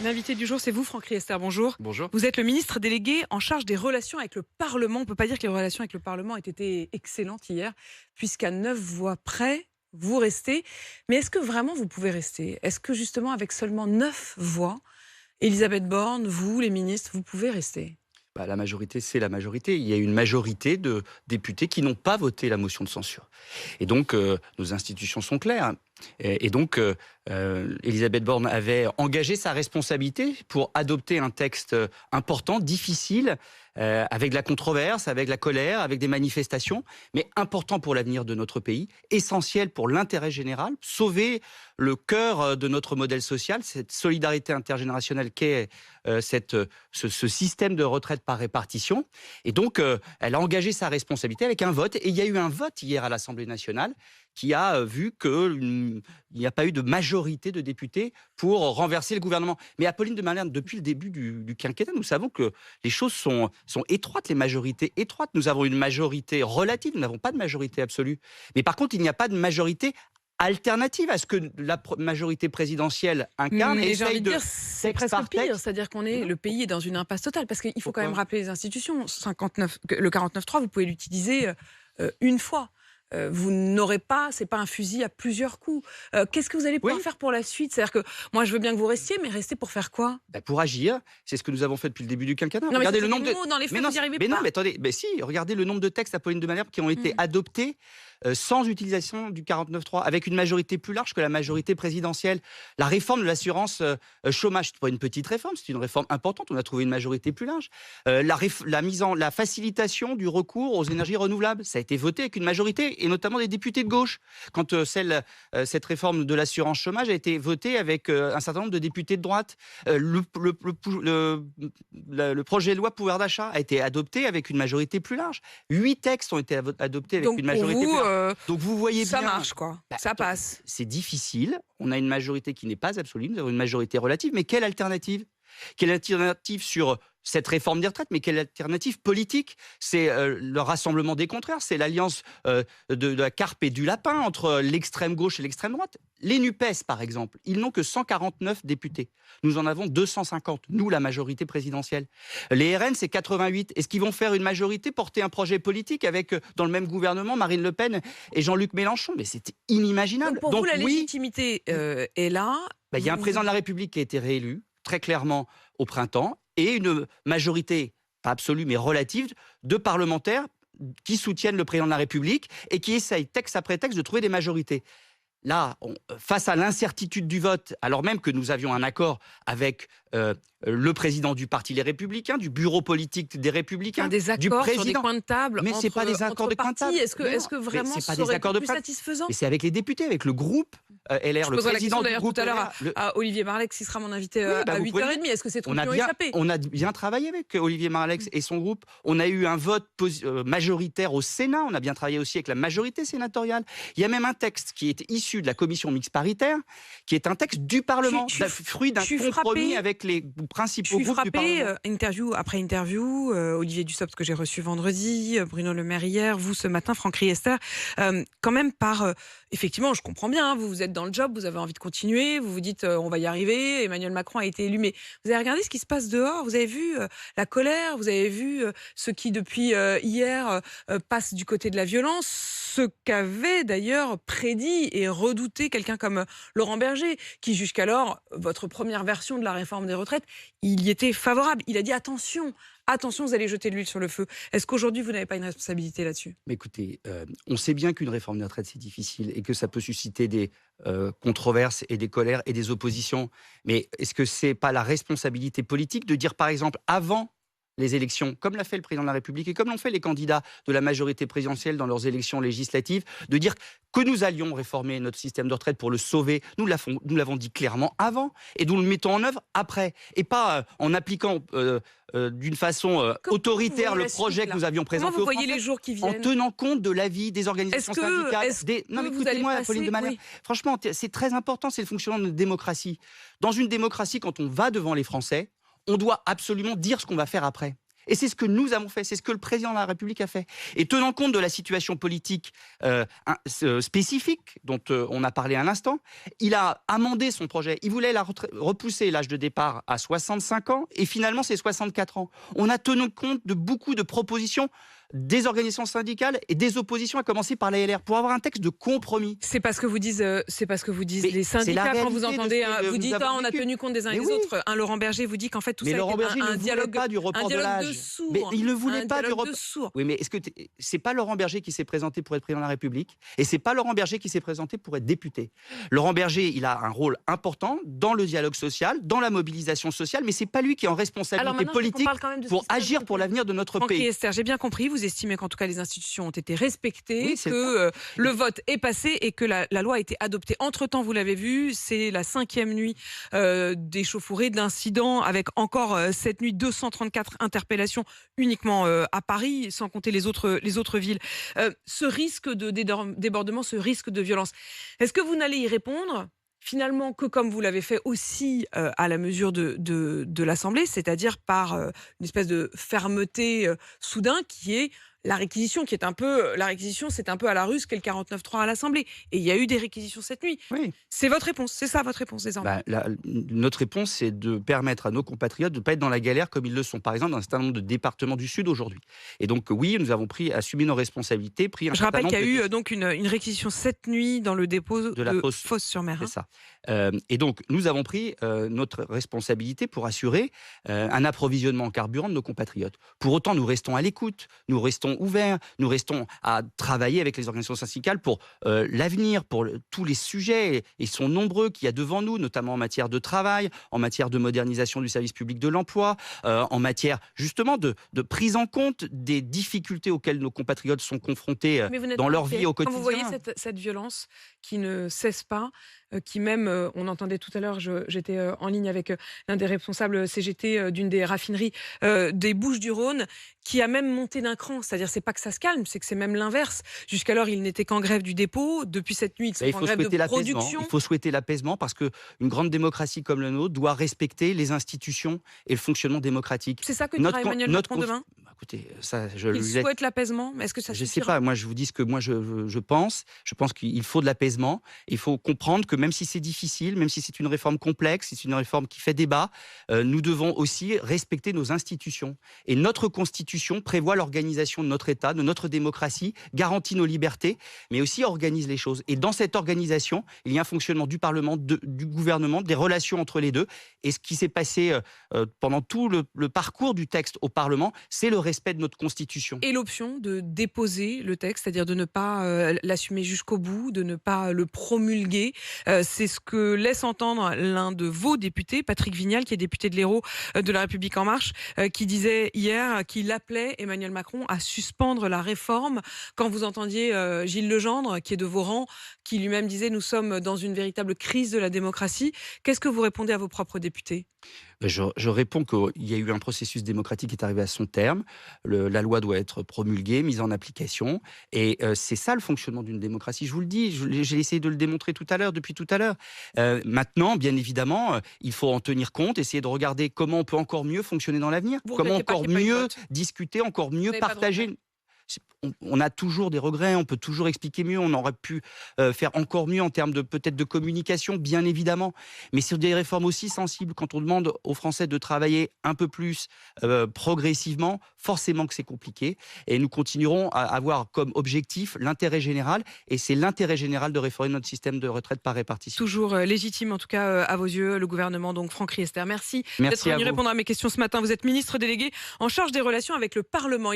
L'invité du jour, c'est vous, Franck Riester. Bonjour. Bonjour. Vous êtes le ministre délégué en charge des relations avec le Parlement. On ne peut pas dire que les relations avec le Parlement aient été excellentes hier, puisqu'à 9 voix près, vous restez. Mais est-ce que vraiment vous pouvez rester? Est-ce que justement, avec seulement 9 voix, Elisabeth Borne, vous, les ministres, vous pouvez rester? La majorité, c'est la majorité. Il y a une majorité de députés qui n'ont pas voté la motion de censure. Et donc, nos institutions sont claires. Et donc, Elisabeth Borne avait engagé sa responsabilité pour adopter un texte important, difficile, avec de la controverse, avec de la colère, avec des manifestations, mais important pour l'avenir de notre pays, essentiel pour l'intérêt général, sauver le cœur de notre modèle social, cette solidarité intergénérationnelle qu'est ce système de retraite par répartition. Et donc, elle a engagé sa responsabilité avec un vote. Et il y a eu un vote hier à l'Assemblée nationale qui a vu qu'il n'y a pas eu de majorité de députés pour renverser le gouvernement. Mais Apolline de Malherbe, depuis le début du quinquennat, nous savons que les choses sont étroites, les majorités étroites. Nous avons une majorité relative, nous n'avons pas de majorité absolue. Mais par contre, il n'y a pas de majorité alternative à ce que la majorité présidentielle incarne. Et j'ai envie essaye de de dire, c'est texte presque par pire. texte. C'est-à-dire le pays est dans une impasse totale. Parce qu'il faut quand Pourquoi même rappeler les institutions. Le 49.3, vous pouvez l'utiliser une fois. Vous n'aurez pas, c'est pas un fusil à plusieurs coups. Qu'est-ce que vous allez pouvoir faire pour la suite? C'est-à-dire que moi, je veux bien que vous restiez, mais restez pour faire quoi? Pour agir, c'est ce que nous avons fait depuis le début du quinquennat. Non, mais Regardez c'est le nombre des de mots, dans les faits, mais non, vous n'y arrivez mais non, pas. mais attendez, si, regardez le nombre de textes Apolline de Malherbe qui ont été adoptés sans utilisation du 49.3, avec une majorité plus large que la majorité présidentielle. La réforme de l'assurance chômage, c'est pas une petite réforme, c'est une réforme importante. On a trouvé une majorité plus large. La facilitation du recours aux énergies renouvelables, ça a été voté avec une majorité et notamment des députés de gauche. Quand cette réforme de l'assurance chômage a été votée avec un certain nombre de députés de droite, le projet de loi pouvoir d'achat a été adopté avec une majorité plus large. 8 textes ont été adoptés avec Donc une pour majorité vous, plus large. Donc vous voyez ça bien, marche, quoi. Ça passe. c'est difficile. On a une majorité qui n'est pas absolue, nous avons une majorité relative, mais quelle alternative? Quelle alternative sur cette réforme des retraites, mais quelle alternative politique? C'est le rassemblement des contraires, c'est l'alliance de la carpe et du lapin entre l'extrême gauche et l'extrême droite. Les NUPES, par exemple, ils n'ont que 149 députés. Nous en avons 250, nous, la majorité présidentielle. Les RN, c'est 88. Est-ce qu'ils vont faire une majorité, porter un projet politique avec, dans le même gouvernement, Marine Le Pen et Jean-Luc Mélenchon? Mais c'est inimaginable. Donc pour vous, la légitimité est là. Il y a un président de la République qui a été réélu, très clairement, au printemps, et une majorité, pas absolue, mais relative, de parlementaires qui soutiennent le président de la République et qui essayent, texte après texte, de trouver des majorités. Là, face à l'incertitude du vote, alors même que nous avions un accord avec le président du Parti Les Républicains, du bureau politique des Républicains, Des du accords président. sur des coins de table. Mais c'est pas des accords de coin de table. Est-ce que vraiment c'est ce pas des serait accords de plus principe. satisfaisant? Mais c'est avec les députés, avec le groupe LR, Je le poserai la président question du d'ailleurs groupe tout à l'heure LR, à Olivier Marleix, qui sera mon invité à vous pouvez 8h30. Est-ce que ces trucs on a lui ont bien, échappé? on a bien travaillé avec Olivier Marleix et son groupe. On a eu un vote majoritaire au Sénat. On a bien travaillé aussi avec la majorité sénatoriale. Il y a même un texte qui est issu de la commission mixte paritaire, qui est un texte du Parlement, fruit d'un compromis avec les principaux groupes du Parlement. Interview après interview, Olivier Dussopt que j'ai reçu vendredi, Bruno Le Maire hier, vous ce matin, Franck Riester, quand même effectivement, je comprends bien, vous êtes dans le job, vous avez envie de continuer, vous vous dites on va y arriver, Emmanuel Macron a été élu, mais vous avez regardé ce qui se passe dehors, vous avez vu la colère, vous avez vu ceux qui depuis hier passent du côté de la violence, ce qu'avait d'ailleurs prédit et redouté quelqu'un comme Laurent Berger, qui jusqu'alors, votre première version de la réforme des retraites, il y était favorable. Il a dit attention, vous allez jeter de l'huile sur le feu. Est-ce qu'aujourd'hui, vous n'avez pas une responsabilité là-dessus? Mais écoutez, on sait bien qu'une réforme des retraites, c'est difficile et que ça peut susciter des controverses et des colères et des oppositions. Mais est-ce que c'est pas la responsabilité politique de dire, par exemple, avant les élections, comme l'a fait le président de la République et comme l'ont fait les candidats de la majorité présidentielle dans leurs élections législatives, de dire que nous allions réformer notre système de retraite pour le sauver. Nous l'avons dit clairement avant et nous le mettons en œuvre après. Et pas en appliquant d'une façon autoritaire le projet que nous avions présenté Comment vous aux voyez Français, les jours qui en viennent? tenant compte de l'avis des organisations syndicales. Non mais écoutez-moi, Apolline de Malherbe. Franchement, c'est très important, c'est le fonctionnement de notre démocratie. Dans une démocratie, quand on va devant les Français, on doit absolument dire ce qu'on va faire après. Et c'est ce que nous avons fait, c'est ce que le président de la République a fait. Et tenant compte de la situation politique spécifique dont on a parlé à l'instant, il a amendé son projet. Il voulait repousser l'âge de départ à 65 ans et finalement c'est 64 ans. On a tenu compte de beaucoup de propositions des organisations syndicales et des oppositions, à commencer par la LR, pour avoir un texte de compromis. C'est parce que vous disent les syndicats quand vous entendez, vous dites on a tenu compte des uns et des autres. Un Laurent Berger vous dit qu'en fait tout ça a été un dialogue, pas du report de l'âge. Mais il ne voulait pas du report de sourds. Oui, mais est-ce que c'est pas Laurent Berger qui s'est présenté pour être président de la République et c'est pas Laurent Berger qui s'est présenté pour être député. Laurent Berger, il a un rôle important dans le dialogue social, dans la mobilisation sociale, mais c'est pas lui qui est en responsabilité politique pour agir pour l'avenir de notre pays. Franck Riester, j'ai bien compris. Vous estimez qu'en tout cas les institutions ont été respectées, que le vote est passé et que la loi a été adoptée. Entre-temps, vous l'avez vu, c'est la 5e nuit d'échauffourée, d'incidents, avec encore cette nuit 234 interpellations uniquement à Paris, sans compter les autres villes. Ce risque de débordement, ce risque de violence, est-ce que vous n'allez y répondre finalement que comme vous l'avez fait aussi à la mesure de l'Assemblée, c'est-à-dire par une espèce de fermeté soudain qui est la réquisition, c'est un peu à la russe qu'est le 49.3 à l'Assemblée. Et il y a eu des réquisitions cette nuit. Oui. C'est votre réponse, c'est ça votre réponse désormais. Notre réponse, c'est de permettre à nos compatriotes de ne pas être dans la galère comme ils le sont, par exemple, dans un certain nombre de départements du Sud aujourd'hui. Et donc, oui, nous avons assumé nos responsabilités. Je rappelle qu'il y a eu donc une réquisition cette nuit dans le dépôt de la Fosse-sur-Mer. C'est ça. Et donc, nous avons pris notre responsabilité pour assurer un approvisionnement en carburant de nos compatriotes. Pour autant, nous restons à l'écoute, nous restons ouverts, nous restons à travailler avec les organisations syndicales pour l'avenir, pour tous les sujets, et ils sont nombreux qu'il y a devant nous, notamment en matière de travail, en matière de modernisation du service public de l'emploi, en matière justement de prise en compte des difficultés auxquelles nos compatriotes sont confrontés dans leur vie au quotidien. Quand vous voyez cette violence qui ne cesse pas, qui même, on entendait tout à l'heure, j'étais en ligne avec l'un des responsables CGT d'une des raffineries des Bouches-du-Rhône, qui a même monté d'un cran. C'est-à-dire, c'est pas que ça se calme, c'est que c'est même l'inverse. Jusqu'alors, ils n'étaient qu'en grève du dépôt. Depuis cette nuit, ils sont en grève de production. Il faut souhaiter l'apaisement parce qu'une grande démocratie comme la nôtre doit respecter les institutions et le fonctionnement démocratique. C'est ça que dira Emmanuel Macron demain ? Écoutez, ça, il souhaite l'apaisement, mais est-ce que ça suffira ? Je ne sais pas, moi je vous dis ce que moi je pense. Je pense qu'il faut de l'apaisement. Il faut comprendre que même si c'est difficile, même si c'est une réforme complexe, c'est une réforme qui fait débat, nous devons aussi respecter nos institutions. Et notre Constitution prévoit l'organisation de notre État, de notre démocratie, garantit nos libertés, mais aussi organise les choses. Et dans cette organisation, il y a un fonctionnement du Parlement, du gouvernement, des relations entre les deux. Et ce qui s'est passé pendant tout le parcours du texte au Parlement, c'est le respect de notre Constitution. Et l'option de déposer le texte, c'est-à-dire de ne pas l'assumer jusqu'au bout, de ne pas le promulguer, c'est ce que laisse entendre l'un de vos députés, Patrick Vignal, qui est député de l'Hérault de La République En Marche, qui disait hier qu'il appelait Emmanuel Macron à suspendre la réforme. Quand vous entendiez Gilles Legendre, qui est de vos rangs, qui lui-même disait « Nous sommes dans une véritable crise de la démocratie », qu'est-ce que vous répondez à vos propres députés ? Je réponds qu'il y a eu un processus démocratique qui est arrivé à son terme. La loi doit être promulguée, mise en application. Et c'est ça le fonctionnement d'une démocratie. Je vous le dis, j'ai essayé de le démontrer depuis tout à l'heure. Maintenant, bien évidemment, il faut en tenir compte, essayer de regarder comment on peut encore mieux fonctionner dans l'avenir, comment encore mieux discuter, encore mieux partager. On a toujours des regrets, on peut toujours expliquer mieux, on aurait pu faire encore mieux en termes peut-être de communication, bien évidemment. Mais sur des réformes aussi sensibles, quand on demande aux Français de travailler un peu plus progressivement, forcément que c'est compliqué. Et nous continuerons à avoir comme objectif l'intérêt général. Et c'est l'intérêt général de réformer notre système de retraite par répartition. Toujours légitime, en tout cas, à vos yeux, le gouvernement, donc Franck Riester. Merci d'être venu répondre à mes questions ce matin. Vous êtes ministre délégué en charge des relations avec le Parlement.